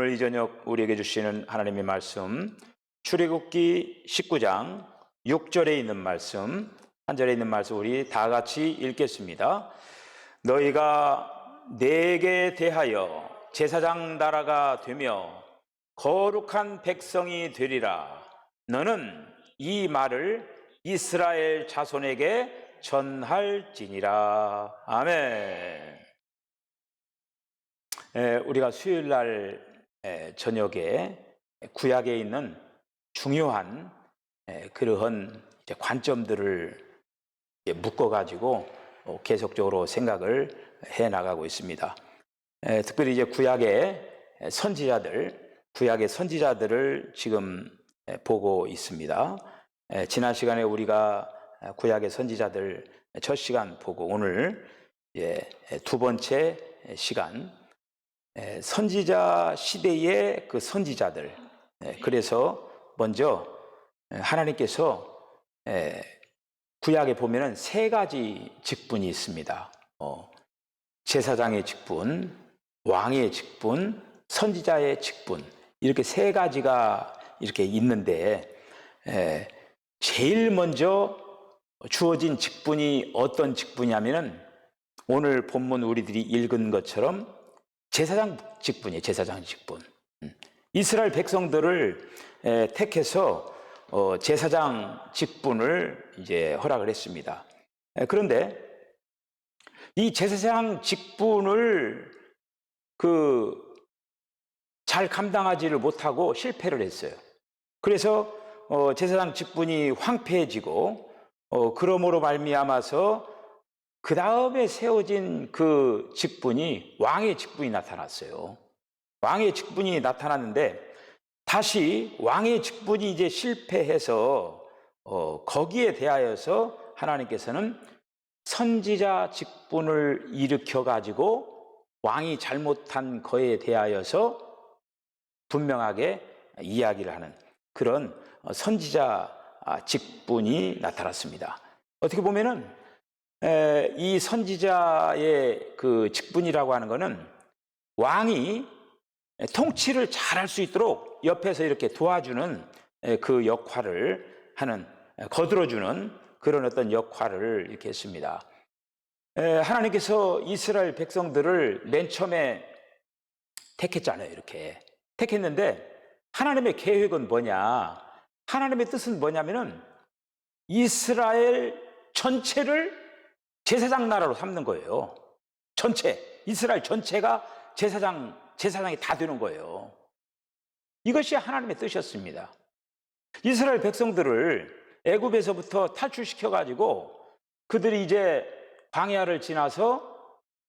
오늘 이 저녁 우리에게 주시는 하나님의 말씀, 출애굽기 19장 6절에 있는 말씀, 한 절에 있는 말씀 우리 다 같이 읽겠습니다. 너희가 내게 대하여 제사장 나라가 되며 거룩한 백성이 되리라. 너는 이 말을 이스라엘 자손에게 전할지니라. 아멘. 우리가 수요일 날 저녁에 구약에 있는 중요한 그러한 관점들을 묶어가지고 계속적으로 생각을 해 나가고 있습니다. 특별히 이제 구약의 선지자들을 지금 보고 있습니다. 지난 시간에 우리가 구약의 선지자들 첫 시간 보고 오늘 두 번째 시간 선지자 시대의 그 선지자들. 그래서 먼저 하나님께서 구약에 보면은 세 가지 직분이 있습니다. 제사장의 직분, 왕의 직분, 선지자의 직분, 이렇게 세 가지가 이렇게 있는데 제일 먼저 주어진 직분이 어떤 직분이냐면은 오늘 본문 우리들이 읽은 것처럼 제사장 직분이에요. 제사장 직분. 이스라엘 백성들을 택해서 제사장 직분을 이제 허락을 했습니다. 그런데 이 제사장 직분을 잘 감당하지를 못하고 실패를 했어요. 그래서 제사장 직분이 황폐해지고 그러므로 말미암아서 그 다음에 세워진 그 직분이 왕의 직분이 나타났어요. 왕의 직분이 나타났는데 다시 왕의 직분이 이제 실패해서 거기에 대하여서 하나님께서는 선지자 직분을 일으켜 가지고 왕이 잘못한 거에 대하여서 분명하게 이야기를 하는 그런 선지자 직분이 나타났습니다. 어떻게 보면은 이 선지자의 그 직분이라고 하는 것은 왕이 통치를 잘할 수 있도록 옆에서 이렇게 도와주는 그 역할을 하는, 거들어주는 그런 어떤 역할을 이렇게 했습니다. 하나님께서 이스라엘 백성들을 맨 처음에 택했잖아요. 이렇게 택했는데 하나님의 계획은 뭐냐? 하나님의 뜻은 뭐냐면은 이스라엘 전체를 제사장 나라로 삼는 거예요. 이스라엘 전체가 제사장이 다 되는 거예요. 이것이 하나님의 뜻이었습니다. 이스라엘 백성들을 애굽에서부터 탈출시켜가지고 그들이 이제 광야를 지나서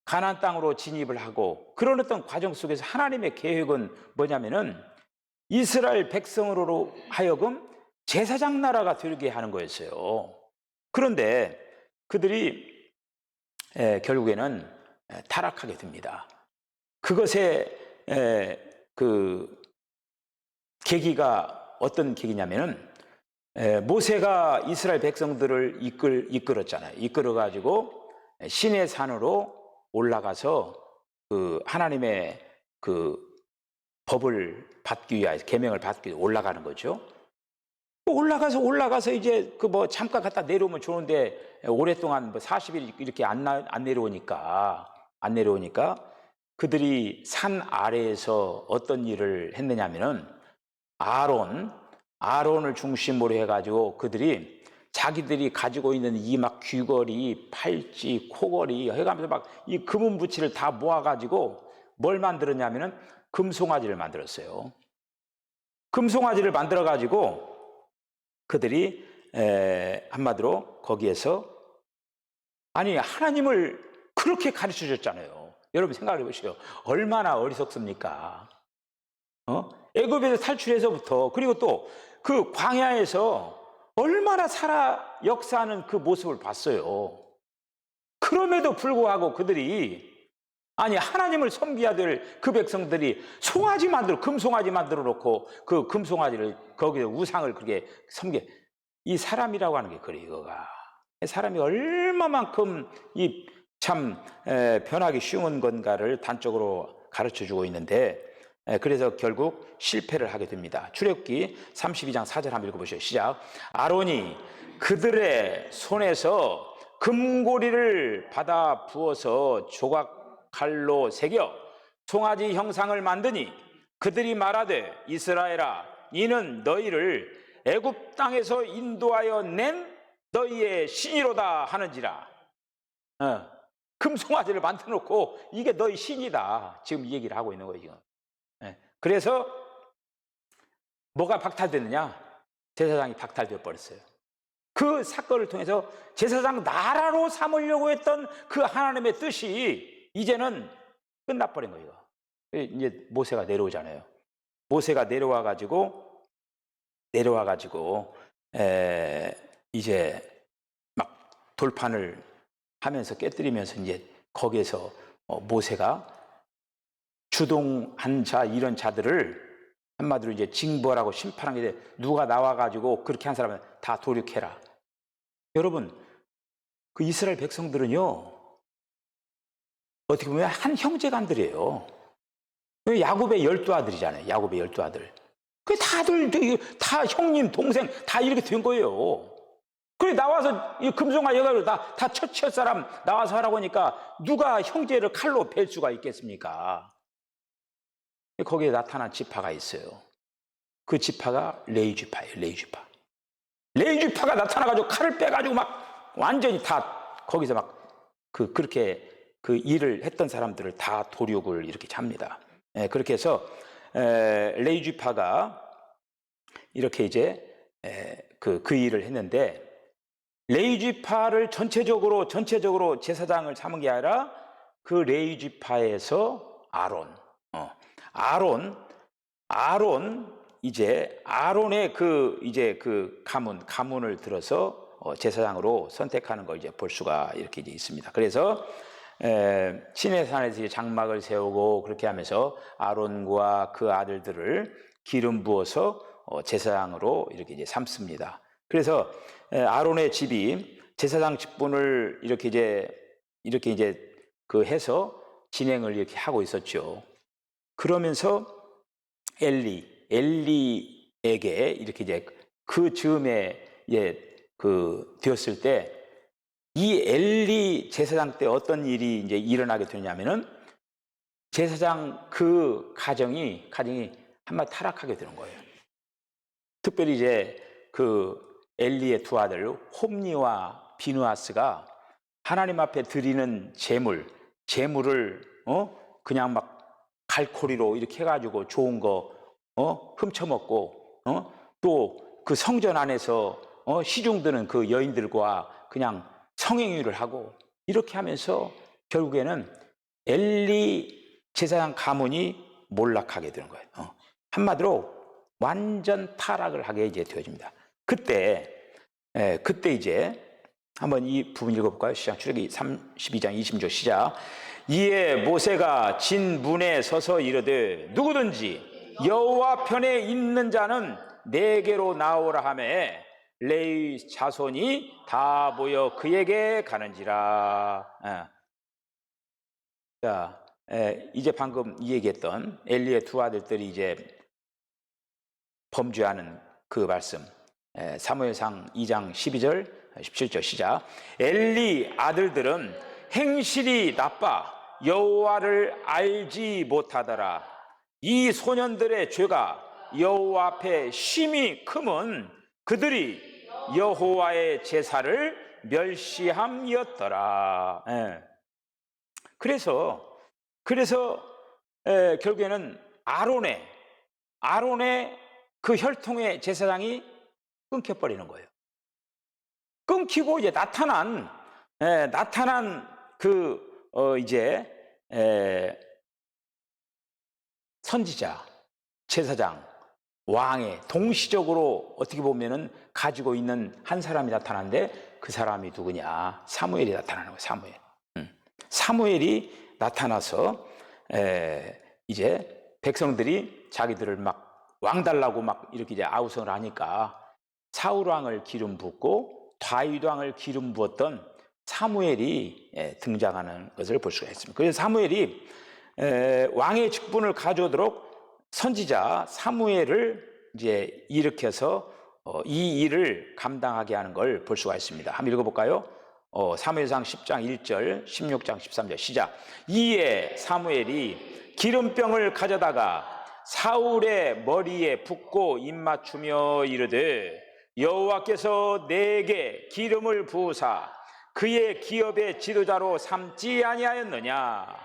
가나안 땅으로 진입을 하고 그런 어떤 과정 속에서 하나님의 계획은 뭐냐면은 이스라엘 백성으로 하여금 제사장 나라가 되게 하는 거였어요. 그런데 그들이 결국에는 타락하게 됩니다. 그것의 그 계기가 어떤 계기냐면은 모세가 이스라엘 백성들을 이끌었잖아요. 이끌어가지고 시내 산으로 올라가서 그 하나님의 그 법을 받기 위하여 계명을 받기 위해 올라가는 거죠. 올라가서 이제 잠깐 갔다 내려오면 좋은데 오랫동안 40일 이렇게 안 내려오니까 그들이 산 아래에서 어떤 일을 했느냐면은 아론을 중심으로 해가지고 그들이 자기들이 가지고 있는 이 막 귀걸이, 팔찌, 코걸이 해가면서 막 이 금은부치를 다 모아가지고 뭘 만들었냐면은 금송아지를 만들었어요. 금송아지를 만들어가지고 그들이 한마디로 거기에서 아니 하나님을 그렇게 가르쳐 줬잖아요. 여러분 생각해 보시오. 얼마나 어리석습니까? 애굽에서 탈출해서부터 그리고 또 그 광야에서 얼마나 살아 역사하는 그 모습을 봤어요. 그럼에도 불구하고 그들이 아니 하나님을 섬겨야 될 그 백성들이 금송아지 만들어 놓고 그 금송아지를 거기에 우상을 그렇게 섬겨. 이 사람이라고 하는 게 그래. 이거가 사람이 얼마만큼 이 참 변하기 쉬운 건가를 단적으로 가르쳐 주고 있는데 그래서 결국 실패를 하게 됩니다. 출애굽기 32장 4절 한번 읽어보시죠. 시작. 아론이 그들의 손에서 금고리를 받아 부어서 조각 칼로 새겨 송아지 형상을 만드니 그들이 말하되 이스라엘아 이는 너희를 애굽 땅에서 인도하여 낸 너희의 신이로다 하는지라. 금송아지를 만들어 놓고 이게 너희 신이다 지금 이 얘기를 하고 있는 거예요 지금. 그래서 뭐가 박탈됐느냐? 제사장이 박탈되어 버렸어요. 그 사건을 통해서 제사장 나라로 삼으려고 했던 그 하나님의 뜻이 이제는 끝나버린 거예요. 이제 모세가 내려오잖아요. 모세가 내려와 가지고 이제 막 돌판을 하면서 깨뜨리면서 이제 거기에서 모세가 주동한 자 이런 자들을 한마디로 이제 징벌하고 심판한 게 누가 나와 가지고 그렇게 한 사람은 다 도륙해라. 여러분 그 이스라엘 백성들은요 어떻게 보면 한 형제간들이에요. 야곱의 12아들이잖아요. 야곱의 12아들. 그 다들 다 형님 동생 다 이렇게 된 거예요. 그래 나와서 이 금송아 여가지고 다 처치할 사람 나와서 하라고 하니까 누가 형제를 칼로 벨 수가 있겠습니까? 거기에 나타난 지파가 있어요. 그 지파가 레위 지파예요. 레위 지파. 레위 지파가 나타나가지고 칼을 빼가지고 막 완전히 다 거기서 막 그렇게 그 일을 했던 사람들을 다 도륙을 이렇게 잡니다. 그렇게 해서 레위 지파가 이렇게 이제 그 일을 했는데 레위 지파를 전체적으로 제사장을 삼은 게 아니라 그 레위 지파에서 아론의 그 가문을 들어서 제사장으로 선택하는 걸 이제 볼 수가 이렇게 이제 있습니다. 그래서 시내산에서 장막을 세우고 그렇게 하면서 아론과 그 아들들을 기름 부어서 제사장으로 이렇게 이제 삼습니다. 그래서 아론의 집이 제사장 직분을 이렇게 이제 그 해서 진행을 이렇게 하고 있었죠. 그러면서 엘리에게 이렇게 이제 그 즈음에 되었을 때 이 엘리 제사장 때 어떤 일이 이제 일어나게 되냐면은 제사장 그 가정이 한마디 타락하게 되는 거예요. 특별히 이제 그 엘리의 두 아들 홈니와 비누아스가 하나님 앞에 드리는 제물을 그냥 막 갈코리로 이렇게 해가지고 좋은 거 훔쳐먹고 또 그 성전 안에서 시중 드는 그 여인들과 그냥 성행위를 하고 이렇게 하면서 결국에는 엘리 제사장 가문이 몰락하게 되는 거예요. 한마디로 완전 타락을 하게 이제 되어집니다. 그때 이제 한번 이 부분 읽어볼까요? 시작. 출애굽기 32장 20절 시작. 이에 모세가 진 문에 서서 이르되 누구든지 여호와 편에 있는 자는 내게로 나오라 하매 레위 자손이 다 모여 그에게 가는지라. 자, 이제 방금 이 얘기했던 엘리의 두 아들들이 이제 범죄하는 그 말씀, 사무엘상 2장 12절 17절 시작. 엘리 아들들은 행실이 나빠 여호와를 알지 못하더라. 이 소년들의 죄가 여호와 앞에 심히 크면 그들이 여호와의 제사를 멸시함이었더라. 그래서 결국에는 아론의 그 혈통의 제사장이 끊겨버리는 거예요. 끊기고 이제 나타난 그 선지자, 제사장, 왕의 동시적으로 어떻게 보면은 가지고 있는 한 사람이 나타나는데 그 사람이 누구냐? 사무엘이 나타나는 거예요. 사무엘이 나타나서 이제 백성들이 자기들을 막 왕 달라고 막 이렇게 이제 아우성을 하니까 사울 왕을 기름 붓고 다윗 왕을 기름 부었던 사무엘이 등장하는 것을 볼 수가 있습니다. 그래서 사무엘이 왕의 직분을 가져오도록 선지자 사무엘을 이제 일으켜서 이 일을 감당하게 하는 걸 볼 수가 있습니다. 한번 읽어볼까요? 사무엘상 10장 1절, 16장 13절 시작. 이에 사무엘이 기름병을 가져다가 사울의 머리에 붓고 입맞추며 이르되 여호와께서 내게 기름을 부으사 그의 기업의 지도자로 삼지 아니하였느냐.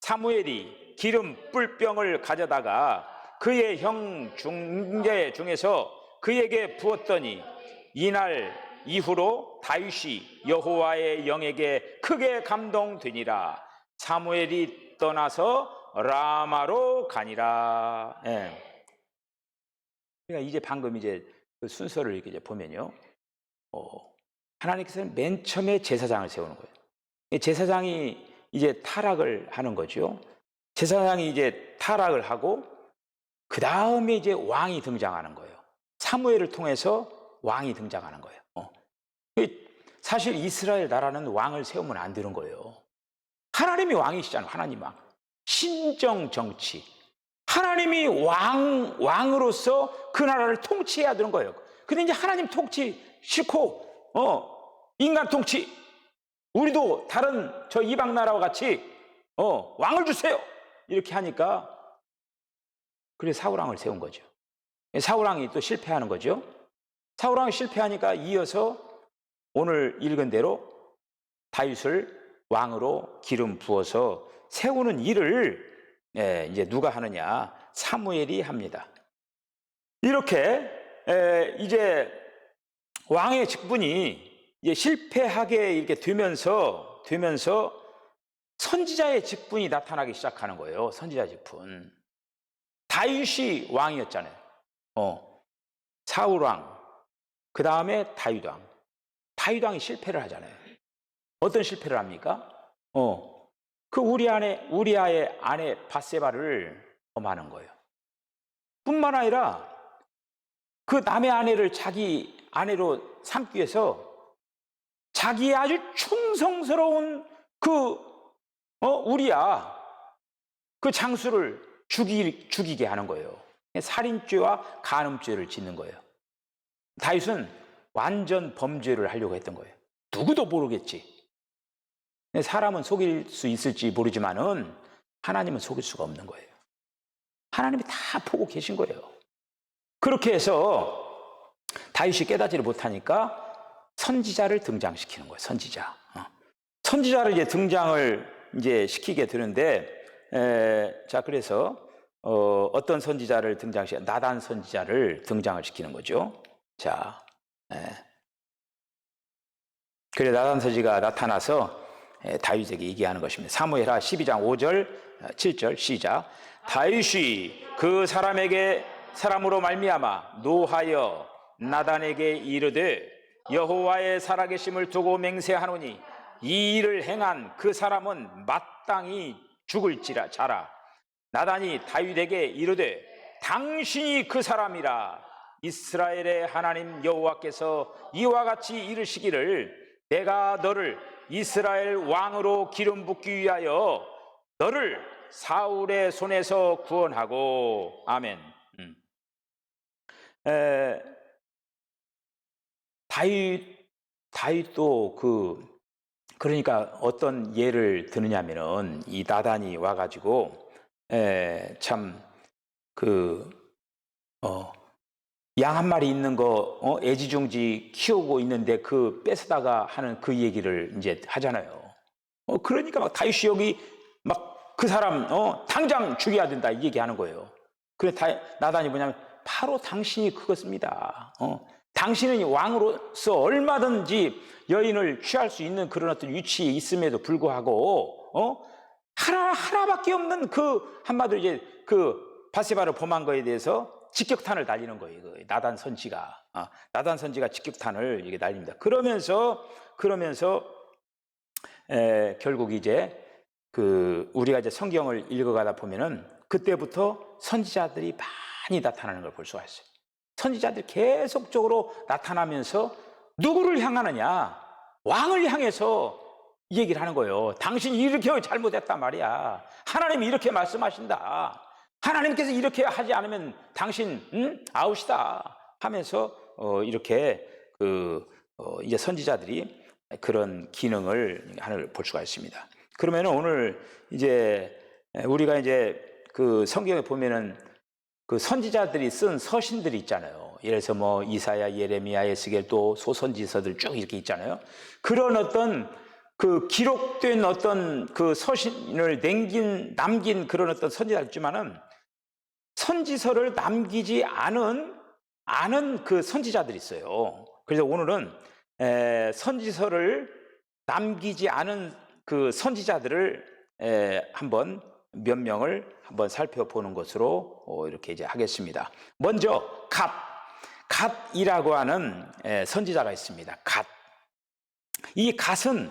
사무엘이 기름 뿔병을 가져다가 그의 형 중재 중에서 그에게 부었더니 이날 이후로 다윗이 여호와의 영에게 크게 감동되니라. 사무엘이 떠나서 라마로 가니라. 예. 그러니까 이제 방금 이제 그 순서를 이렇게 이제 보면요, 하나님께서는 맨 처음에 제사장을 세우는 거예요. 제사장이 이제 타락을 하는 거죠. 제사장이 이제 타락을 하고 그 다음에 이제 왕이 등장하는 거예요. 사무엘을 통해서 왕이 등장하는 거예요. 사실 이스라엘 나라는 왕을 세우면 안 되는 거예요. 하나님이 왕이시잖아요. 하나님 왕. 신정 정치. 하나님이 왕으로서 그 나라를 통치해야 되는 거예요. 근데 이제 하나님 통치 싫고, 인간 통치. 우리도 다른 저 이방 나라와 같이, 왕을 주세요. 이렇게 하니까, 그래 사울왕을 세운 거죠. 사울왕이 또 실패하는 거죠. 사울왕이 실패하니까 이어서 오늘 읽은 대로 다윗을 왕으로 기름 부어서 세우는 일을 이제 누가 하느냐? 사무엘이 합니다. 이렇게 이제 왕의 직분이 이제 실패하게 이렇게 되면서 선지자의 직분이 나타나기 시작하는 거예요. 선지자 직분. 다윗이 왕이었잖아요. 사울왕, 그 다음에 다윗왕. 다윗왕이 실패를 하잖아요. 어떤 실패를 합니까? 그 우리아의 아내 밧세바를 범하는 거예요. 뿐만 아니라 그 남의 아내를 자기 아내로 삼기 위해서 자기의 아주 충성스러운 우리아 그 장수를 죽이게 하는 거예요. 살인죄와 간음죄를 짓는 거예요. 다윗은 완전 범죄를 하려고 했던 거예요. 누구도 모르겠지. 사람은 속일 수 있을지 모르지만은 하나님은 속일 수가 없는 거예요. 하나님이 다 보고 계신 거예요. 그렇게 해서 다윗이 깨닫지를 못하니까 선지자를 등장시키는 거예요. 선지자를 이제 등장을 이제 시키게 되는데, 자 그래서 어떤 선지자를 나단 선지자를 등장을 시키는 거죠. 자, 그래 나단 선지자가 나타나서 다윗에게 얘기하는 것입니다. 사무엘하 12장 5절 7절 시작. 다윗이 그 사람으로 말미암아 노하여 나단에게 이르되 여호와의 살아계심을 두고 맹세하노니 이 일을 행한 그 사람은 마땅히 죽을지라. 나단이 다윗에게 이르되 당신이 그 사람이라. 이스라엘의 하나님 여호와께서 이와 같이 이르시기를 내가 너를 이스라엘 왕으로 기름 붓기 위하여 너를 사울의 손에서 구원하고. 아멘. 다윗도 그러니까 어떤 예를 드느냐면은 이 나단이 와가지고 양 한 마리 있는 거 애지중지 키우고 있는데 그 뺏어다가 하는 그 얘기를 이제 하잖아요. 그러니까 막 다윗이 여기 막 그 사람 당장 죽여야 된다 이 얘기하는 거예요. 그래 나단이 뭐냐면 바로 당신이 그것입니다. 당신은 왕으로서 얼마든지 여인을 취할 수 있는 그런 어떤 위치에 있음에도 불구하고 하나밖에 없는 그 한마디로 이제 그 밧세바를 범한 거에 대해서 직격탄을 날리는 거예요. 나단 선지가 직격탄을 이게 날립니다. 그러면서 결국 이제 우리가 이제 성경을 읽어가다 보면은 그때부터 선지자들이 많이 나타나는 걸 볼 수가 있어요. 선지자들이 계속적으로 나타나면서 누구를 향하느냐? 왕을 향해서 얘기를 하는 거예요. 당신이 이렇게 잘못했단 말이야. 하나님이 이렇게 말씀하신다. 하나님께서 이렇게 하지 않으면 당신 아웃이다 하면서 이렇게 이제 선지자들이 그런 기능을 하나를 볼 수가 있습니다. 그러면 오늘 이제 우리가 이제 그 성경에 보면은 그 선지자들이 쓴 서신들이 있잖아요. 예를 들어서 뭐 이사야, 예레미야, 에스겔 또 소선지서들 쭉 이렇게 있잖아요. 그런 어떤 그 기록된 어떤 그 서신을 남긴 그런 어떤 선지자가 있지만은 선지서를 남기지 않은 그 선지자들이 있어요. 그래서 오늘은 선지서를 남기지 않은 그 선지자들을 한번 몇 명을 한번 살펴보는 것으로 이렇게 이제 하겠습니다. 먼저 갓이라고 하는 선지자가 있습니다. 이 갓은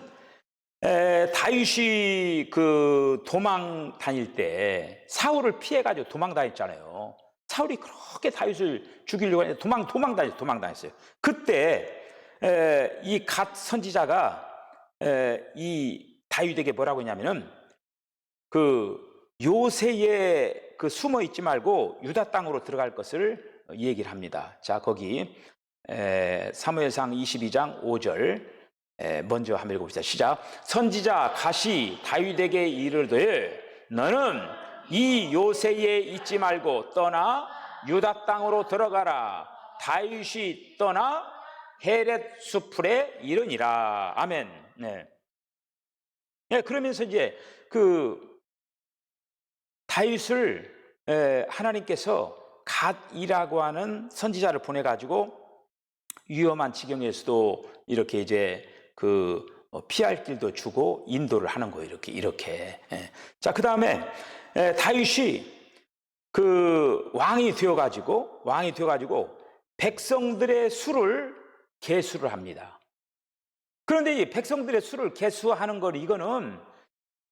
다윗이 그 도망 다닐 때 사울을 피해가지고 도망 다녔잖아요. 사울이 그렇게 다윗을 죽이려고 했는데 도망 다녔어요. 그때 이 갓 선지자가 이 다윗에게 뭐라고 했냐면은 그 요새에 그 숨어 있지 말고 유다 땅으로 들어갈 것을 얘기를 합니다. 자, 거기 사무엘상 22장 5절 먼저 한번 읽어봅시다. 시작. 선지자 갓이 다윗에게 이르되 너는 이 요새에 있지 말고 떠나 유다 땅으로 들어가라. 다윗이 떠나 헤렛 수풀에 이르니라. 아멘. 네. 그러면서 이제 그 다윗을 하나님께서 갓이라고 하는 선지자를 보내 가지고 위험한 지경에서도 이렇게 이제 피할 길도 주고 인도를 하는 거예요. 이렇게. 자, 그 다음에 다윗이 그 왕이 되어가지고 백성들의 수를 계수를 합니다. 그런데 이 백성들의 수를 계수하는 걸 이거는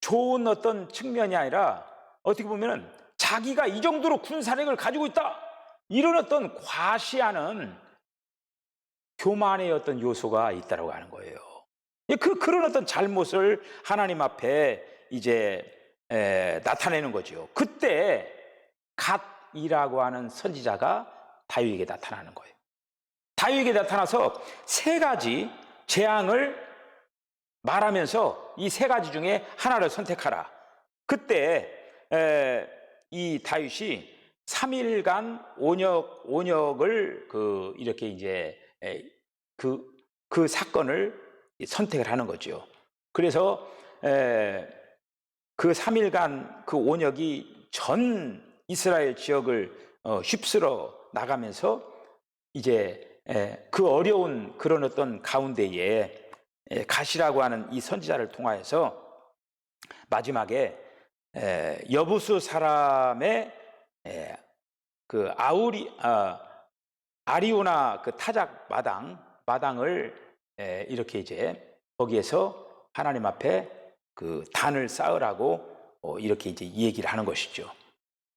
좋은 어떤 측면이 아니라 어떻게 보면은 자기가 이 정도로 군사력을 가지고 있다 이런 어떤 과시하는 교만의 어떤 요소가 있다라고 하는 거예요. 그런 어떤 잘못을 하나님 앞에 이제 나타내는 거죠. 그때 갓이라고 하는 선지자가 다윗에게 나타나는 거예요. 다윗에게 나타나서 세 가지 재앙을 말하면서 이 세 가지 중에 하나를 선택하라. 그때 이 다윗이 3일간 온역을 이렇게 이제 그 사건을 선택을 하는 거죠. 그래서 그 3일간 그 온역이 전 이스라엘 지역을 휩쓸어 나가면서 이제 그 어려운 그런 어떤 가운데에 갓이라고 하는 이 선지자를 통하여서 마지막에 여부수 사람의 그 아리우나 그 타작 마당을 이렇게 이제 거기에서 하나님 앞에 그 단을 쌓으라고 이렇게 이제 얘기를 하는 것이죠.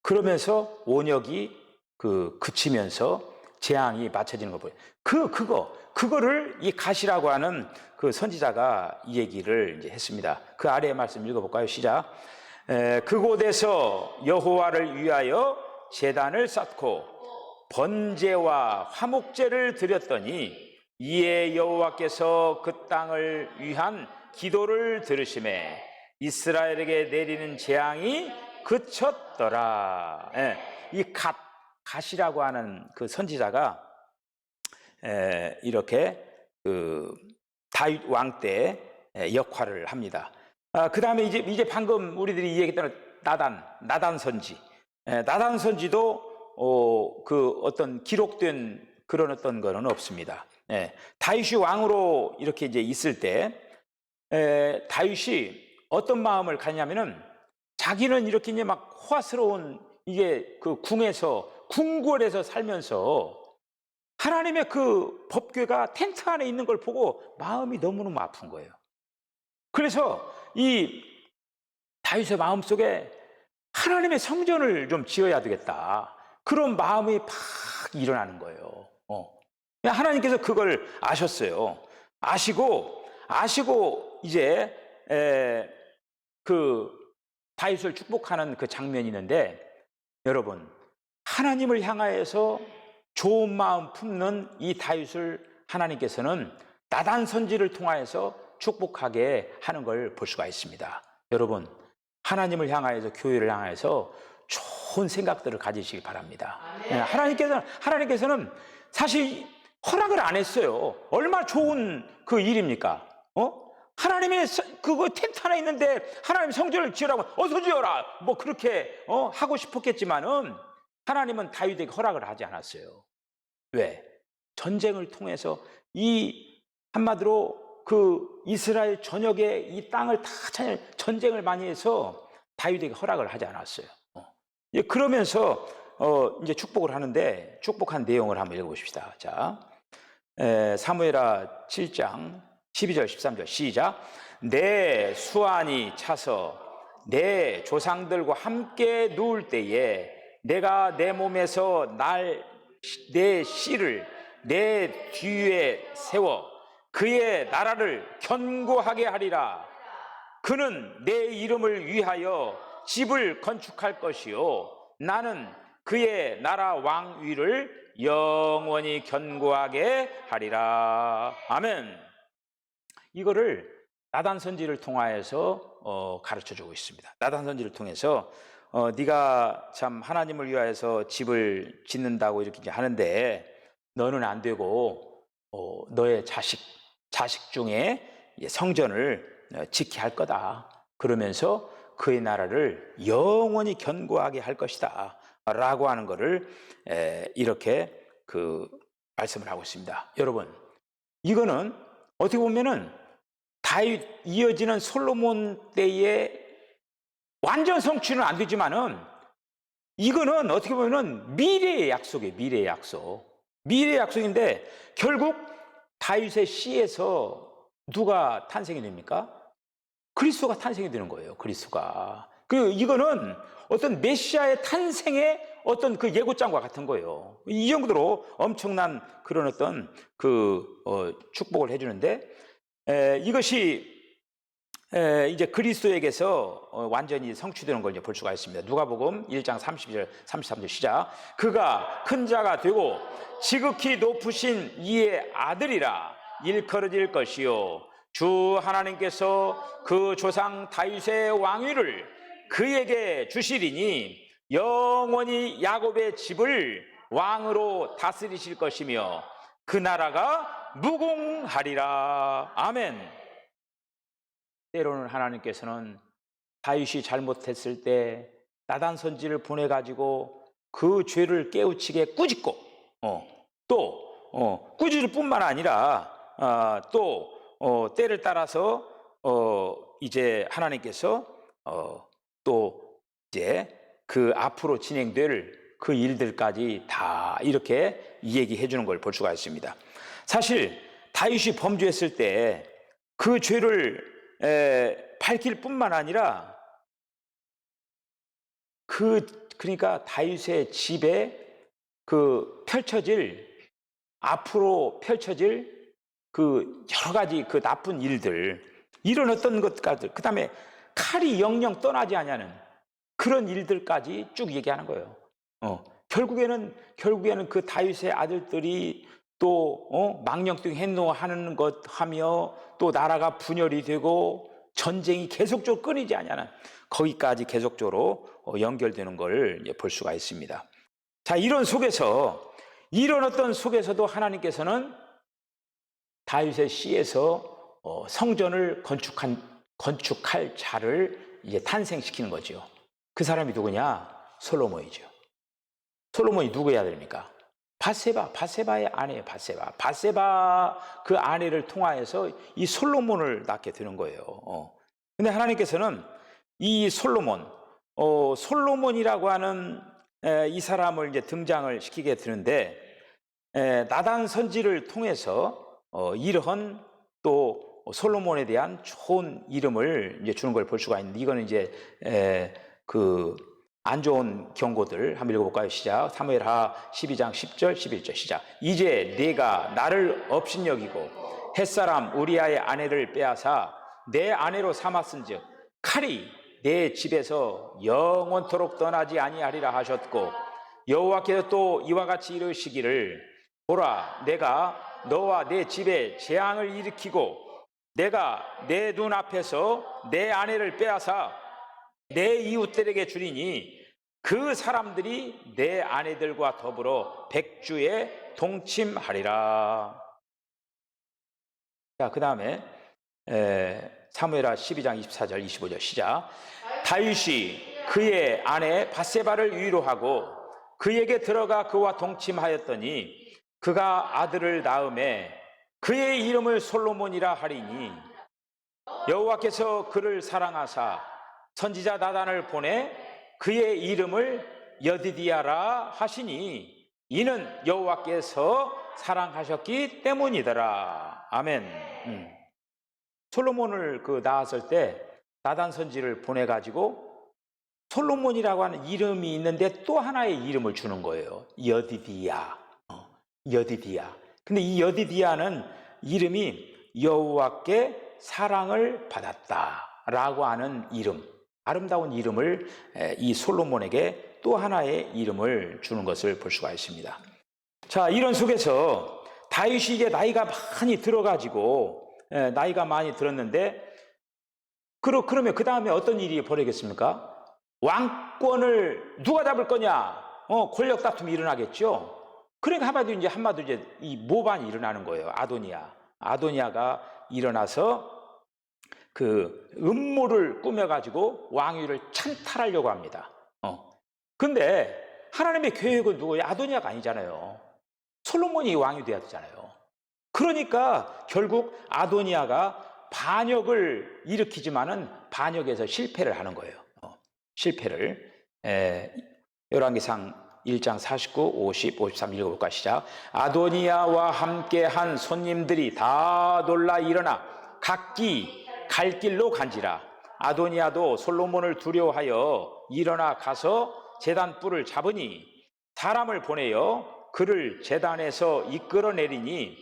그러면서 온역이 그치면서 재앙이 맞춰지는 거 보여요. 그거를 이 갓이라고 하는 그 선지자가 이 얘기를 이제 했습니다. 그 아래의 말씀 읽어볼까요? 시작. 그곳에서 여호와를 위하여 제단을 쌓고 번제와 화목제를 드렸더니 이에 여호와께서 그 땅을 위한 기도를 들으시매 이스라엘에게 내리는 재앙이 그쳤더라. 이 갓이라고 하는 그 선지자가 이렇게 그 다윗 왕 때 역할을 합니다. 그 다음에 이제 방금 우리들이 얘기했던 나단 선지, 나단 선지도 그 어떤 기록된 그런 어떤 거는 없습니다. 다윗이 왕으로 이렇게 이제 있을 때 다윗이 어떤 마음을 갖냐면은 자기는 이렇게 이제 막 호화스러운 이게 그 궁궐에서 살면서 하나님의 그 법궤가 텐트 안에 있는 걸 보고 마음이 너무너무 아픈 거예요. 그래서 이 다윗의 마음속에 하나님의 성전을 좀 지어야 되겠다. 그런 마음이 팍 일어나는 거예요. 하나님께서 그걸 아셨어요. 아시고 이제 그 다윗을 축복하는 그 장면이 있는데 여러분, 하나님을 향하여서 좋은 마음 품는 이 다윗을 하나님께서는 나단 선지를 통하여서 축복하게 하는 걸 볼 수가 있습니다. 여러분, 하나님을 향하여서, 교회를 향하여서 좋은 생각들을 가지시기 바랍니다. 하나님께서는 사실 허락을 안 했어요. 얼마나 좋은 그 일입니까? 하나님의 그거 텐트 하나 있는데 하나님 성전을 지으라고 어서 지어라 뭐 그렇게 하고 싶었겠지만은 하나님은 다윗에게 허락을 하지 않았어요. 왜? 전쟁을 통해서 이 한마디로 그 이스라엘 전역에 이 땅을 다 전쟁을 많이 해서 다윗에게 허락을 하지 않았어요. 그러면서 이제 축복을 하는데, 축복한 내용을 한번 읽어보십시다. 자, 사무엘하 7장 12절 13절 시작. 내 수완이 차서 내 조상들과 함께 누울 때에 내가 내 몸에서 내 씨를 내 뒤에 세워 그의 나라를 견고하게 하리라. 그는 내 이름을 위하여 집을 건축할 것이요 나는 그의 나라 왕위를 영원히 견고하게 하리라. 아멘. 이거를 나단 선지를 통하여서 가르쳐주고 있습니다. 나단 선지를 통해서 네가 참 하나님을 위하여서 집을 짓는다고 이렇게 하는데 너는 안 되고 너의 자식 중에 성전을 짓게 할 거다. 그러면서 그의 나라를 영원히 견고하게 할 것이다 라고 하는 것을 이렇게 그 말씀을 하고 있습니다. 여러분, 이거는 어떻게 보면은 다윗 이어지는 솔로몬 때의 완전 성취는 안 되지만은 이거는 어떻게 보면은 미래의 약속이에요. 미래의 약속. 미래의 약속인데 결국 다윗의 씨에서 누가 탄생이 됩니까? 그리스도가 탄생이 되는 거예요. 그리스도가. 이거는 어떤 메시아의 탄생의 어떤 그 예고장과 같은 거예요. 이 정도로 엄청난 그런 어떤 축복을 해주는데 이것이 이제 그리스도에게서 완전히 성취되는 걸 이제 볼 수가 있습니다. 누가복음 1장 32절 33절 시작. 그가 큰 자가 되고 지극히 높으신 이의 아들이라 일컬어질 것이요 주 하나님께서 그 조상 다윗의 왕위를 그에게 주시리니 영원히 야곱의 집을 왕으로 다스리실 것이며 그 나라가 무궁하리라. 아멘. 때로는 하나님께서는 다윗이 잘못했을 때 나단 선지를 보내가지고 그 죄를 깨우치게 꾸짖고 또 꾸짖을 뿐만 아니라 또 때를 따라서 이제 하나님께서 또 이제 그 앞으로 진행될 그 일들까지 다 이렇게 얘기해 주는 걸 볼 수가 있습니다. 사실 다윗이 범죄했을 때 그 죄를 밝힐 뿐만 아니라 그러니까 다윗의 집에 앞으로 펼쳐질 그 여러 가지 그 나쁜 일들, 이런 어떤 것까지, 그 다음에 칼이 영영 떠나지 않냐는 그런 일들까지 쭉 얘기하는 거예요. 결국에는 그 다윗의 아들들이 또 망령되게 행동하는 것 하며 또 나라가 분열이 되고 전쟁이 계속적으로 끊이지 않냐는 거기까지 계속적으로 연결되는 걸 볼 수가 있습니다. 자, 이런 어떤 속에서도 하나님께서는 다윗의 씨에서 성전을 건축할 자를 이제 탄생시키는 거죠. 그 사람이 누구냐? 솔로몬이죠. 솔로몬이 누구여야 됩니까? 바세바의 아내예요. 바세바 그 아내를 통하여서 이 솔로몬을 낳게 되는 거예요. 근데 하나님께서는 이 솔로몬이라고 하는 이 사람을 이제 등장을 시키게 되는데 나단 선지를 통해서 이러한 또 솔로몬에 대한 좋은 이름을 이제 주는 걸 볼 수가 있는데, 이거는 이제 안 좋은 경고들 한번 읽어볼까요? 시작. 사무엘하 12장 10절 11절 시작. 이제 네가 나를 업신여기고 햇사람 우리아의 아내를 빼앗아 내 아내로 삼았은즉 칼이 내 집에서 영원토록 떠나지 아니하리라 하셨고, 여호와께서 또 이와 같이 이르시기를 보라, 내가 너와 내 집에 재앙을 일으키고 내가 내 눈앞에서 내 아내를 빼앗아 내 이웃들에게 주리니 그 사람들이 내 아내들과 더불어 백주에 동침하리라. 자, 그 다음에 사무엘하 12장 24절 25절 시작. 다윗이 그의 아내 밧세바를 위로하고 그에게 들어가 그와 동침하였더니 그가 아들을 낳음에 그의 이름을 솔로몬이라 하리니 여호와께서 그를 사랑하사 선지자 나단을 보내 그의 이름을 여디디야라 하시니 이는 여호와께서 사랑하셨기 때문이더라. 아멘. 솔로몬을 낳았을 때 나단 선지를 보내가지고 솔로몬이라고 하는 이름이 있는데 또 하나의 이름을 주는 거예요. 여디디야. 여디디야. 근데 이 여디디야는 이름이 여호와께 사랑을 받았다라고 하는 이름, 아름다운 이름을 이 솔로몬에게 또 하나의 이름을 주는 것을 볼 수가 있습니다. 자, 이런 속에서 다윗이 이제 나이가 많이 들어가지고 나이가 많이 들었는데 그러면 그 다음에 어떤 일이 벌어지겠습니까? 왕권을 누가 잡을 거냐? 권력 다툼이 일어나겠죠. 그러니까 한마디로 이제 이 모반이 일어나는 거예요. 아도니아가 일어나서 그 음모를 꾸며가지고 왕위를 찬탈하려고 합니다. 근데 하나님의 계획은 누구예요? 아도니아가 아니잖아요. 솔로몬이 왕이 돼야 되잖아요. 그러니까 결국 아도니아가 반역을 일으키지만은 반역에서 실패를 하는 거예요. 실패를. 열왕기상 1장 49, 50, 53 읽어볼까? 시작. 아도니아와 함께한 손님들이 다 놀라 일어나 각기 갈 길로 간지라. 아도니아도 솔로몬을 두려워하여 일어나 가서 제단 뿔을 잡으니 사람을 보내어 그를 제단에서 이끌어내리니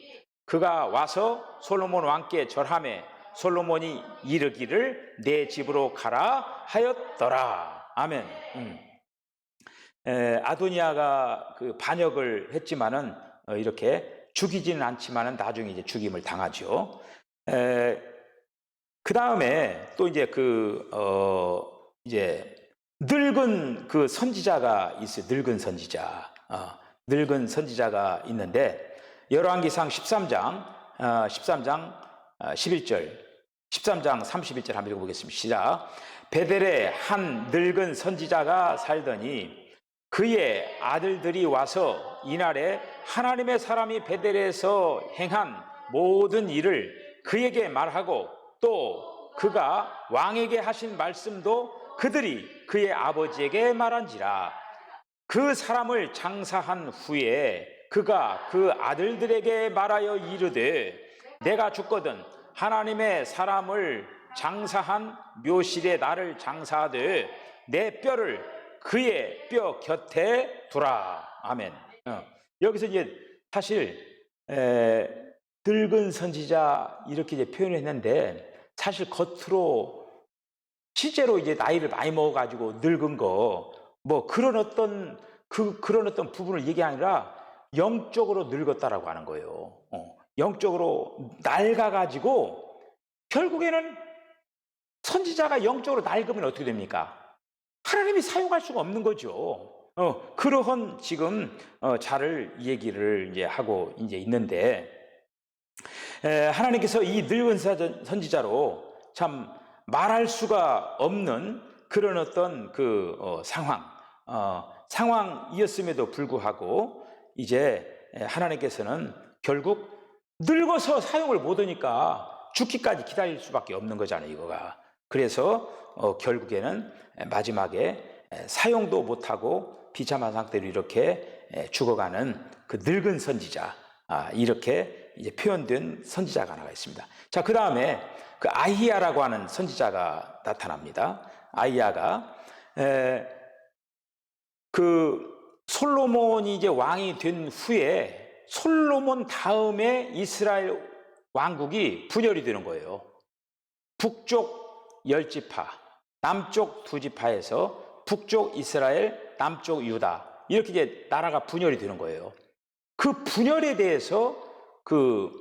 그가 와서 솔로몬 왕께 절하매 솔로몬이 이르기를 내 집으로 가라 하였더라. 아멘. 아도니아가 그 반역을 했지만은 이렇게 죽이지는 않지만은 나중에 이제 죽임을 당하죠. 그 다음에 또 이제 이제 늙은 그 선지자가 있어요. 늙은 선지자가 있는데 열왕기상 13장 11절 13장 31절 한번 읽어보겠습니다. 시작. 베델에 한 늙은 선지자가 살더니 그의 아들들이 와서 이날에 하나님의 사람이 베델에서 행한 모든 일을 그에게 말하고 또 그가 왕에게 하신 말씀도 그들이 그의 아버지에게 말한지라. 그 사람을 장사한 후에 그가 그 아들들에게 말하여 이르되 내가 죽거든 하나님의 사람을 장사한 묘실에 나를 장사하되 내 뼈를 그의 뼈 곁에 두라. 아멘. 여기서 이제 사실 늙은 선지자 이렇게 이제 표현했는데 사실 겉으로 실제로 이제 나이를 많이 먹어가지고 늙은 거 뭐 그런 어떤 부분을 얘기하는 게 아니라 영적으로 늙었다라고 하는 거예요. 영적으로 낡아가지고 결국에는 선지자가 영적으로 낡으면 어떻게 됩니까? 하나님이 사용할 수가 없는 거죠. 그러한 지금 자를 얘기를 이제 하고 이제 있는데 하나님께서 이 늙은 선지자로 참 말할 수가 없는 그런 어떤 상황이었음에도 불구하고 이제 하나님께서는 결국 늙어서 사용을 못하니까 죽기까지 기다릴 수밖에 없는 거잖아요, 이거가. 그래서 결국에는 마지막에 사용도 못하고 비참한 상태로 이렇게 죽어가는 그 늙은 선지자, 이렇게 이제 표현된 선지자가 하나가 있습니다. 자, 그 다음에 그 아히야라고 하는 선지자가 나타납니다. 아히야가 그 솔로몬이 이제 왕이 된 후에 솔로몬 다음에 이스라엘 왕국이 분열이 되는 거예요. 북쪽 10지파, 남쪽 두 지파에서 북쪽 이스라엘, 남쪽 유다 이렇게 이제 나라가 분열이 되는 거예요. 그 분열에 대해서 그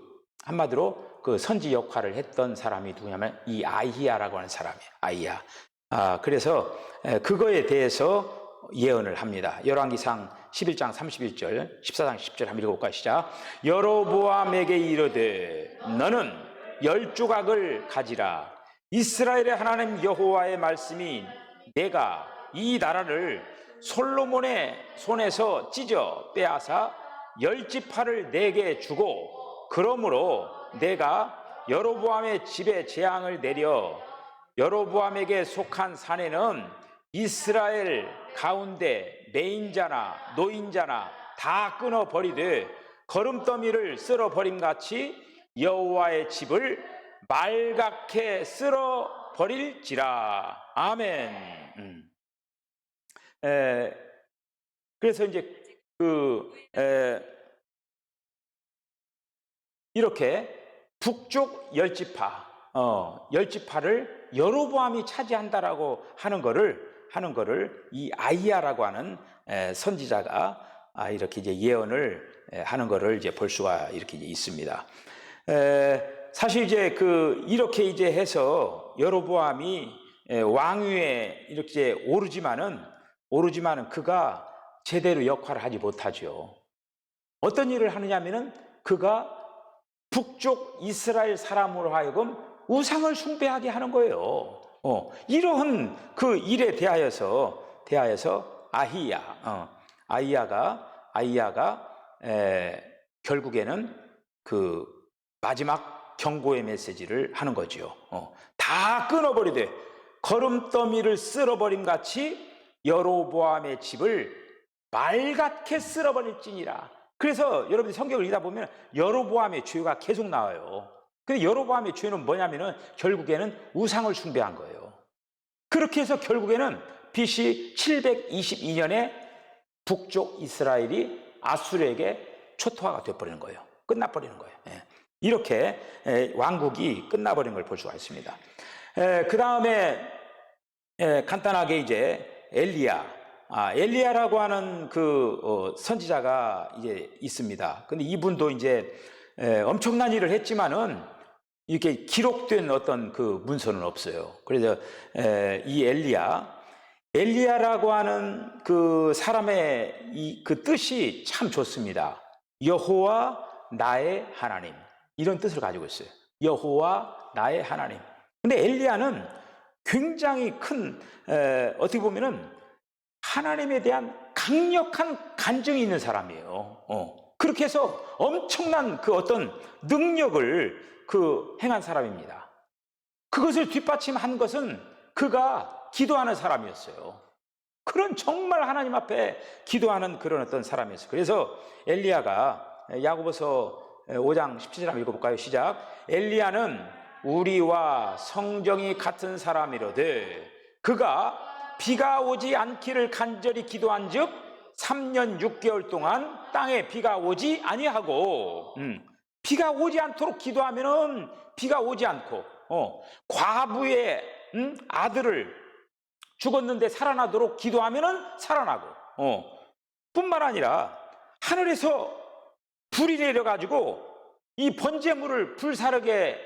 한마디로 그 선지 역할을 했던 사람이 누구냐면 이 아히야라고 하는 사람이에요. 아히야. 그래서 그거에 대해서 예언을 합니다. 열왕기상 11장 31절, 14장 10절 한번 읽어볼까요? 시작. 여로보암에게 이르되 너는 10조각을 가지라. 이스라엘의 하나님 여호와의 말씀이 내가 이 나라를 솔로몬의 손에서 찢어 빼앗아 10지파를 내게 주고 그러므로 내가 여로보암의 집에 재앙을 내려 여로보암에게 속한 산에는 이스라엘 가운데 매인자나 노인자나 다 끊어버리되 거름더미를 쓸어버림같이 여호와의 집을 말갛게 쓸어버릴지라. 아멘. 그래서 이제 이렇게 북쪽 10지파 10지파를 여로보암이 차지한다라고 하는 거를 이 아히야라고 하는 선지자가 이렇게 이제 예언을 하는 거를 이제 볼 수가 이렇게 이제 있습니다. 사실 이제 이렇게 이제 해서 여로보암이 왕위에 이렇게 오르지만은 그가 제대로 역할을 하지 못하죠. 어떤 일을 하느냐면은 그가 북쪽 이스라엘 사람으로 하여금 우상을 숭배하게 하는 거예요. 이러한 그 일에 대하여서 아히야가 결국에는 그 마지막 경고의 메시지를 하는 거죠. 다 끊어버리되 거름더미를 쓸어버림 같이 여로보암의 집을 말갛게 쓸어버릴지니라. 그래서 여러분들 성경을 읽다 보면 여로보암의 죄가 계속 나와요. 근데 여로보암의 죄는 뭐냐면은 결국에는 우상을 숭배한 거예요. 그렇게 해서 결국에는 BC 722년에 북쪽 이스라엘이 아수르에게 초토화가 되어버리는 거예요. 끝나버리는 거예요. 이렇게 왕국이 끝나버린 걸 볼 수가 있습니다. 그 다음에 간단하게 이제 엘리야라고 하는 그 선지자가 이제 있습니다. 근데 이분도 이제 엄청난 일을 했지만은 이렇게 기록된 어떤 그 문서는 없어요. 그래서 이 엘리야라고 하는 그 사람의 그 뜻이 참 좋습니다. 여호와 나의 하나님, 이런 뜻을 가지고 있어요. 여호와 나의 하나님. 근데 엘리야는 굉장히 큰 어떻게 보면은 하나님에 대한 강력한 간증이 있는 사람이에요. 그렇게 해서 엄청난 그 어떤 능력을 행한 사람입니다. 그것을 뒷받침한 것은 그가 기도하는 사람이었어요. 그런 정말 하나님 앞에 기도하는 그런 어떤 사람이었어요. 그래서 엘리야가 야고보서 5장 17절 한번 읽어볼까요? 시작. 엘리야는 우리와 성정이 같은 사람이로되 그가 비가 오지 않기를 간절히 기도한즉 3년 6개월 동안 땅에 비가 오지 아니하고 비가 오지 않도록 기도하면은 비가 오지 않고 과부의 아들을 죽었는데 살아나도록 기도하면은 살아나고 뿐만 아니라 하늘에서 불이 내려가지고 이 번제물을 불사르게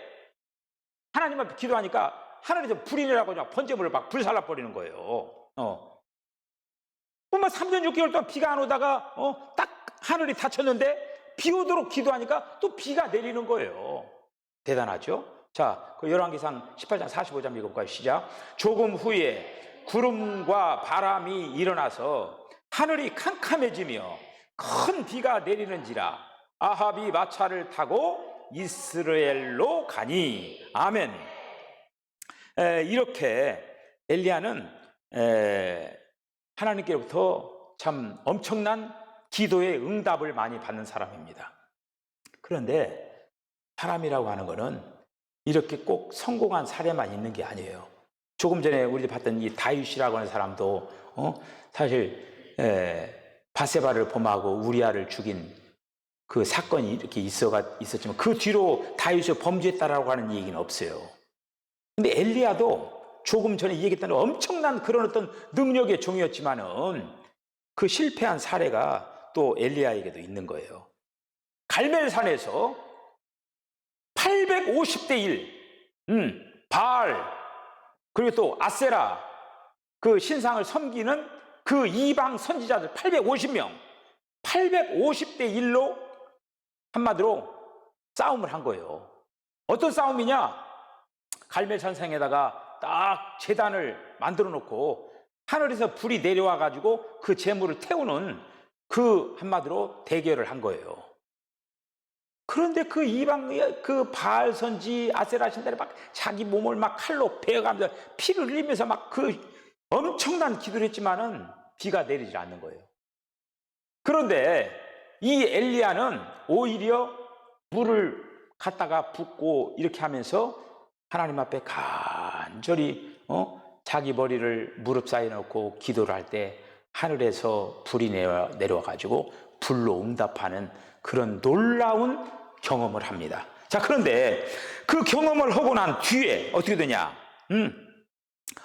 하나님 앞에 기도하니까 하늘에서 불이 내려가지고 번제물을 막 불살라 버리는 거예요. 뿐만 3년 6개월 동안 비가 안 오다가 딱 하늘이 닫혔는데 비 오도록 기도하니까 또 비가 내리는 거예요. 대단하죠? 자, 그 열왕기상 18장 45절 읽어볼까요? 시작. 조금 후에 구름과 바람이 일어나서 하늘이 캄캄해지며 큰 비가 내리는지라 아합이 마차를 타고 이스라엘로 가니. 아멘. 이렇게 엘리야는 하나님께로부터 참 엄청난 기도의 응답을 많이 받는 사람입니다. 그런데 사람이라고 하는 것은 이렇게 꼭 성공한 사례만 있는 게 아니에요. 조금 전에 우리 봤던 이 다윗이라고 하는 사람도 사실 바세바를 범하고 우리아를 죽인 그 사건이 이렇게 있었지만 그 뒤로 다윗이 범죄했다라고 하는 얘기는 없어요. 근데 엘리야도 조금 전에 얘기했던 엄청난 그런 어떤 능력의 종이었지만은 그 실패한 사례가 또 엘리야에게도 있는 거예요. 갈멜산에서 850대 1, 바알, 그리고 또 아세라, 그 신상을 섬기는 그 이방 선지자들 850명, 850대 1로 한마디로 싸움을 한 거예요. 어떤 싸움이냐? 갈멜산상에다가 딱 제단을 만들어 놓고 하늘에서 불이 내려와 가지고 그 재물을 태우는 그 한마디로 대결을 한 거예요. 그런데 그 이방 그 바알 선지 아세라 신들이 막 자기 몸을 막 칼로 베어가면서 피를 흘리면서 막 그 엄청난 기도를 했지만은 비가 내리지 않는 거예요. 그런데 이 엘리야는 오히려 물을 갖다가 붓고 이렇게 하면서 하나님 앞에 간절히 자기 머리를 무릎 사이에 놓고 기도를 할 때 하늘에서 불이 내려와 가지고 불로 응답하는 그런 놀라운 경험을 합니다. 자, 그런데 그 경험을 하고 난 뒤에 어떻게 되냐?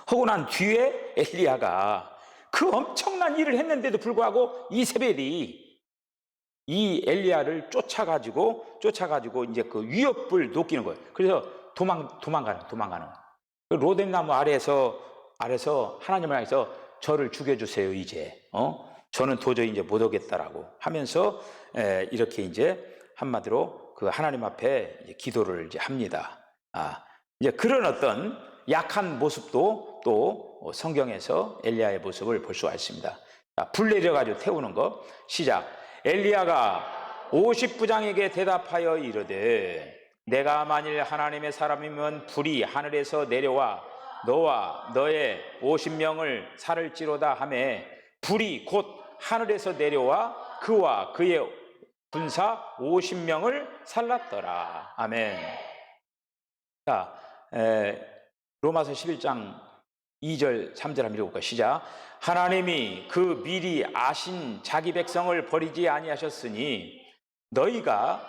하고 난 뒤에 엘리야가 그 엄청난 일을 했는데도 불구하고 이세벨이 이 엘리야를 쫓아가지고 이제 그 위협을 높이는 거예요. 그래서 도망가는. 그 로뎀나무 아래에서 하나님을 향해서 저를 죽여주세요, 이제. 저는 도저히 이제 못 오겠다라고 하면서 이렇게 이제 한마디로 그 하나님 앞에 이제 기도를 이제 합니다. 이제 그런 어떤 약한 모습도 또 성경에서 엘리야의 모습을 볼 수가 있습니다. 불 내려가지고 태우는 거. 시작. 엘리야가 50부장에게 대답하여 이르되 내가 만일 하나님의 사람이면 불이 하늘에서 내려와 너와 너의 50명을 살을지로다 하매 불이 곧 하늘에서 내려와 그와 그의 군사 50명을 살랐더라. 아멘. 자, 로마서 11장 2절 3절 한번 읽어볼까요? 시작. 하나님이 그 미리 아신 자기 백성을 버리지 아니하셨으니 너희가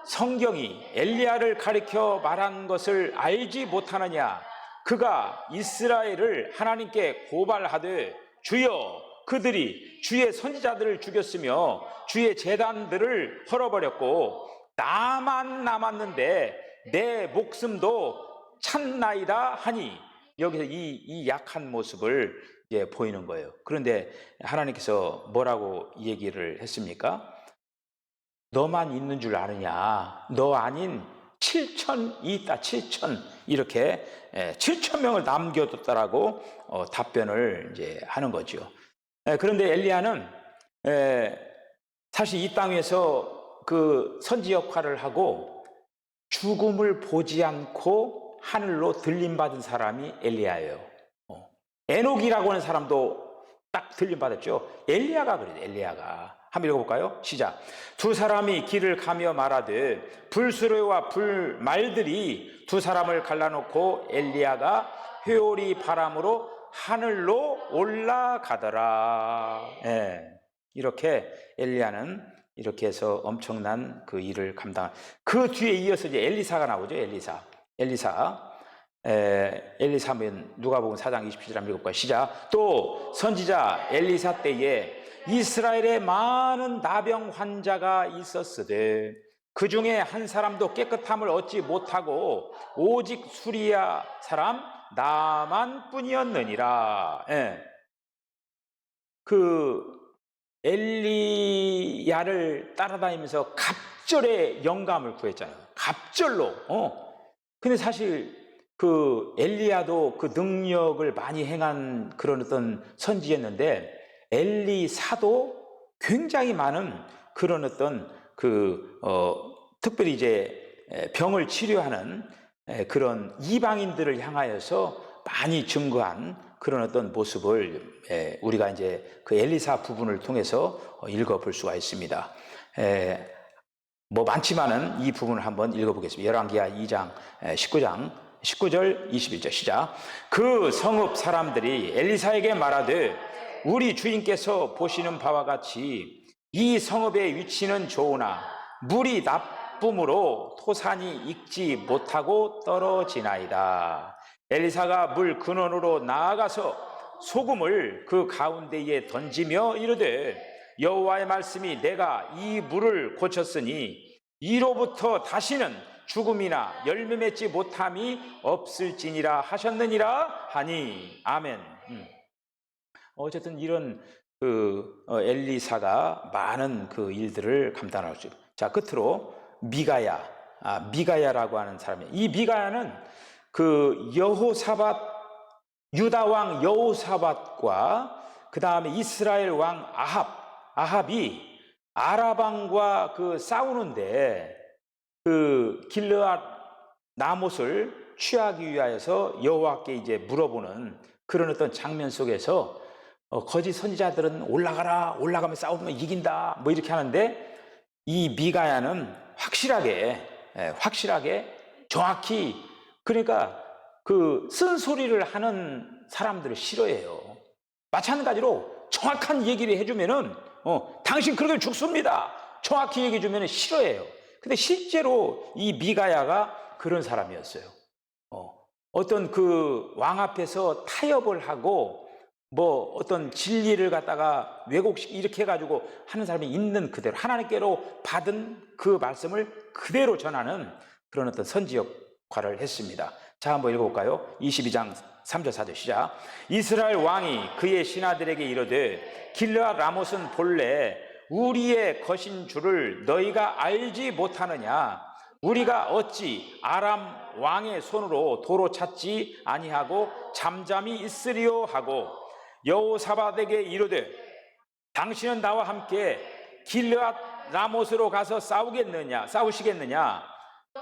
성경이 엘리야를 가리켜 말한 것을 알지 못하느냐? 그가 이스라엘을 하나님께 고발하되 주여 그들이 주의 선지자들을 죽였으며 주의 제단들을 헐어버렸고 나만 남았는데 내 목숨도 찼나이다 하니 여기서 이 약한 모습을 이제 보이는 거예요. 그런데 하나님께서 뭐라고 얘기를 했습니까? 너만 있는 줄 아느냐? 너 아닌 7천이 있다. 7천 이렇게 7천 명을 남겨뒀다라고 답변을 이제 하는 거죠. 그런데 엘리야는 사실 이 땅에서 그 선지 역할을 하고 죽음을 보지 않고 하늘로 들림받은 사람이 엘리야예요. 에녹이라고 하는 사람도 딱 들림받았죠. 엘리야가 그래요. 엘리야가. 한번 읽어볼까요? 시작. 두 사람이 길을 가며 말하되 불수레와 불말들이 두 사람을 갈라놓고 엘리야가 회오리 바람으로 하늘로 올라가더라. 이렇게 엘리야는 이렇게 해서 엄청난 그 일을 감당. 그 뒤에 이어서 이제 엘리사가 나오죠. 엘리사면 누가복음 4장 27절 한번 읽어볼까요? 시작. 또 선지자 엘리사 때에 이스라엘에 많은 나병 환자가 있었으되 그 중에 한 사람도 깨끗함을 얻지 못하고 오직 수리야 사람 나만 뿐이었느니라. 그 엘리야를 따라다니면서 갑절의 영감을 구했잖아요. 갑절로. 근데 사실 그 엘리야도 그 능력을 많이 행한 그런 어떤 선지였는데 엘리사도 굉장히 많은 그런 어떤 특별히 이제 병을 치료하는 그런 이방인들을 향하여서 많이 증거한 그런 어떤 모습을 우리가 이제 그 엘리사 부분을 통해서 읽어볼 수가 있습니다. 뭐 많지만은 이 부분을 한번 읽어보겠습니다. 열왕기하 2장 19절 21절 시작. 그 성읍 사람들이 엘리사에게 말하되 우리 주인께서 보시는 바와 같이 이 성읍의 위치는 좋으나 물이 나쁨으로 토산이 익지 못하고 떨어지나이다. 엘리사가 물 근원으로 나아가서 소금을 그 가운데에 던지며 이르되 여호와의 말씀이 내가 이 물을 고쳤으니 이로부터 다시는 죽음이나 열매 맺지 못함이 없을지니라 하셨느니라 하니. 아멘. 어쨌든 이런 엘리사가 많은 그 일들을 감당하죠. 자, 끝으로 미가야라고 하는 사람이에요. 이 미가야는 그 유다 왕 여호사밧과 그 다음에 이스라엘 왕 아합이 아라방과 그 싸우는데 그 길르앗 나못을 취하기 위하여서 여호와께 이제 물어보는 그런 어떤 장면 속에서 거짓 선지자들은 올라가면 싸우면 이긴다 뭐 이렇게 하는데, 이 미가야는 확실하게 정확히, 그러니까 그 쓴소리를 하는 사람들을 싫어해요. 마찬가지로 정확한 얘기를 해주면은 당신 그렇게 죽습니다 정확히 얘기해 주면 싫어해요. 근데 실제로 이 미가야가 그런 사람이었어요. 어떤 그 왕 앞에서 타협을 하고 뭐 어떤 진리를 갖다가 왜곡시키 이렇게 해가지고 하는 사람이 있는 그대로 하나님께로 받은 그 말씀을 그대로 전하는 그런 어떤 선지 역할을 했습니다. 자, 한번 읽어볼까요? 22장 3절 4절 시작. 이스라엘 왕이 그의 신하들에게 이르되 길르앗 라못은 본래 우리의 것인 줄을 너희가 알지 못하느냐? 우리가 어찌 아람 왕의 손으로 도로 찾지 아니하고 잠잠히 있으리요 하고 여호사밧에게 이르되 당신은 나와 함께 길르앗 라못으로 가서 싸우시겠느냐?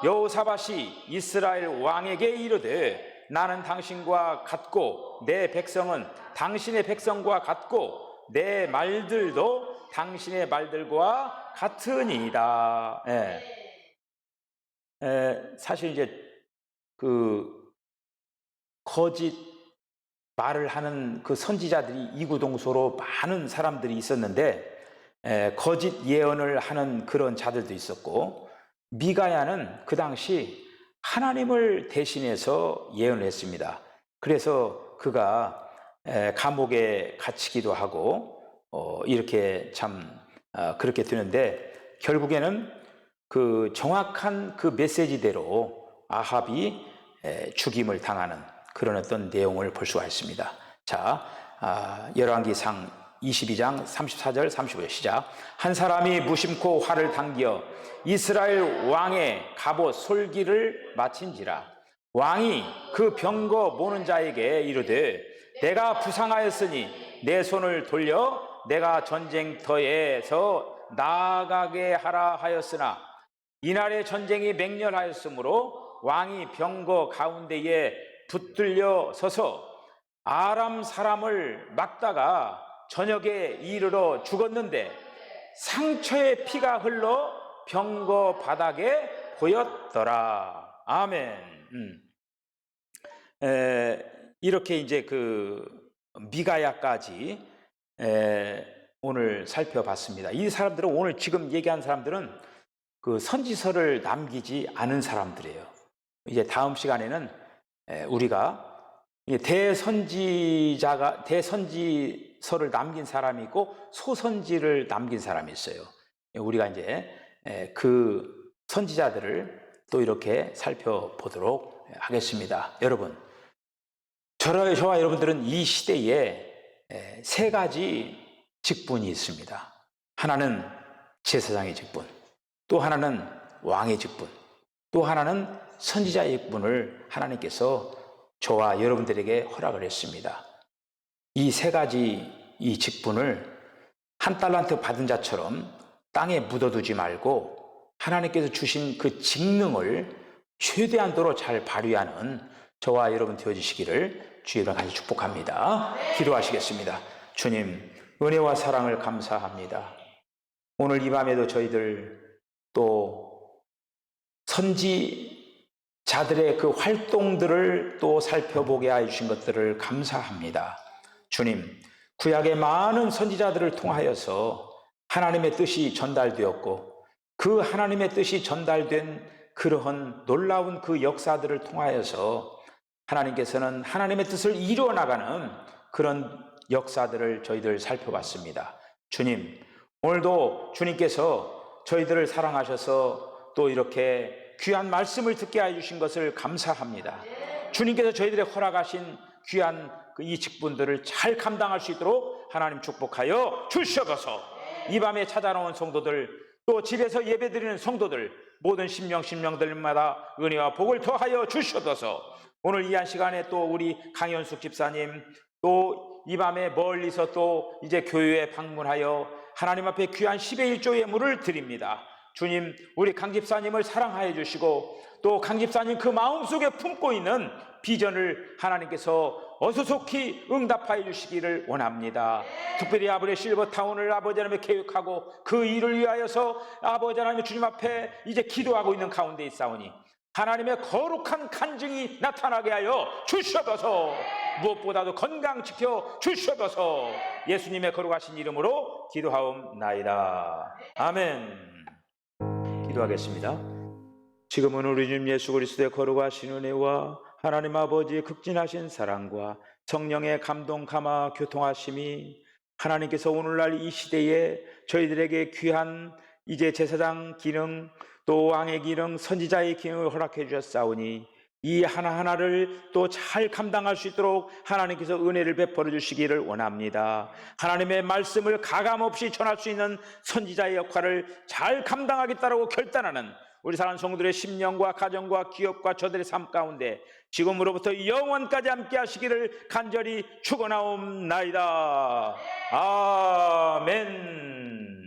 여호사밧이 이스라엘 왕에게 이르되 나는 당신과 같고 내 백성은 당신의 백성과 같고 내 말들도 당신의 말들과 같으니이다. 사실 이제 그 거짓 말을 하는 그 선지자들이 이구동소로 많은 사람들이 있었는데, 거짓 예언을 하는 그런 자들도 있었고, 미가야는 그 당시 하나님을 대신해서 예언을 했습니다. 그래서 그가 감옥에 갇히기도 하고 이렇게 참 그렇게 되는데, 결국에는 그 정확한 그 메시지대로 아합이 죽임을 당하는 그런 어떤 내용을 볼 수가 있습니다. 자, 열왕기상 22장 34절 35절 시작. 한 사람이 무심코 활을 당겨 이스라엘 왕의 갑옷 솔기를 마친지라. 왕이 그 병거 모는 자에게 이르되 내가 부상하였으니 내 손을 돌려 내가 전쟁터에서 나아가게 하라 하였으나 이날의 전쟁이 맹렬하였으므로 왕이 병거 가운데에 붙들려 서서 아람 사람을 막다가 저녁에 이르러 죽었는데 상처의 피가 흘러 병거 바닥에 보였더라. 아멘. 이렇게 이제 그 미가야까지 오늘 살펴봤습니다. 이 사람들은, 오늘 지금 얘기한 사람들은 그 선지서를 남기지 않은 사람들이에요. 이제 다음 시간에는 우리가 대선지서를 남긴 사람이 있고 소선지를 남긴 사람이 있어요. 우리가 이제 그 선지자들을 또 이렇게 살펴보도록 하겠습니다. 여러분, 저와 여러분들은 이 시대에 세 가지 직분이 있습니다. 하나는 제사장의 직분, 또 하나는 왕의 직분, 또 하나는 선지자의 직분을 하나님께서 저와 여러분들에게 허락을 했습니다. 이 세 가지 이 직분을 한 달란트 받은 자처럼 땅에 묻어두지 말고 하나님께서 주신 그 직능을 최대한도로 잘 발휘하는 저와 여러분 되어주시기를 주의로 간절히 축복합니다. 기도하시겠습니다. 주님, 은혜와 사랑을 감사합니다. 오늘 이 밤에도 저희들 또 선지자들의 그 활동들을 또 살펴보게 하여 주신 것들을 감사합니다. 주님, 구약의 많은 선지자들을 통하여서 하나님의 뜻이 전달되었고 그 하나님의 뜻이 전달된 그러한 놀라운 그 역사들을 통하여서 하나님께서는 하나님의 뜻을 이루어 나가는 그런 역사들을 저희들 살펴봤습니다. 주님, 오늘도 주님께서 저희들을 사랑하셔서 또 이렇게 귀한 말씀을 듣게 해주신 것을 감사합니다. 주님께서 저희들의 허락하신 귀한 이 직분들을 잘 감당할 수 있도록 하나님 축복하여 주시옵소서. 이 밤에 찾아나온 성도들, 또 집에서 예배드리는 성도들, 모든 심령들마다 은혜와 복을 더하여 주시옵소서. 오늘 이 한 시간에 또 우리 강현숙 집사님, 또 이 밤에 멀리서 또 이제 교회에 방문하여 하나님 앞에 귀한 10의 1조 예물을 드립니다. 주님, 우리 강 집사님을 사랑하여 주시고 또 강 집사님 그 마음속에 품고 있는 비전을 하나님께서 어수속히 응답하여 주시기를 원합니다. 특별히 아버지 실버타운을 아버지 하나님의 계획하고 그 일을 위하여서 아버지 하나님의 주님 앞에 이제 기도하고 있는 가운데 있사오니 하나님의 거룩한 간증이 나타나게 하여 주시옵소서. 무엇보다도 건강 지켜 주시옵소서. 예수님의 거룩하신 이름으로 기도하옵나이다. 아멘. 기도하겠습니다. 지금은 우리 주님 예수 그리스도의 거룩하신 은혜와 하나님 아버지의 극진하신 사랑과 성령의 감동 감화 교통하심이 하나님께서 오늘날 이 시대에 저희들에게 귀한 이제 제사장 기능, 또 왕의 기능, 선지자의 기능을 허락해 주셨사오니 이 하나하나를 또 잘 감당할 수 있도록 하나님께서 은혜를 베풀어 주시기를 원합니다. 하나님의 말씀을 가감없이 전할 수 있는 선지자의 역할을 잘 감당하겠다고 결단하는 우리 사랑하는 성도들의 심령과 가정과 기업과 저들의 삶 가운데 지금으로부터 영원까지 함께 하시기를 간절히 축원하옵나이다. 아멘.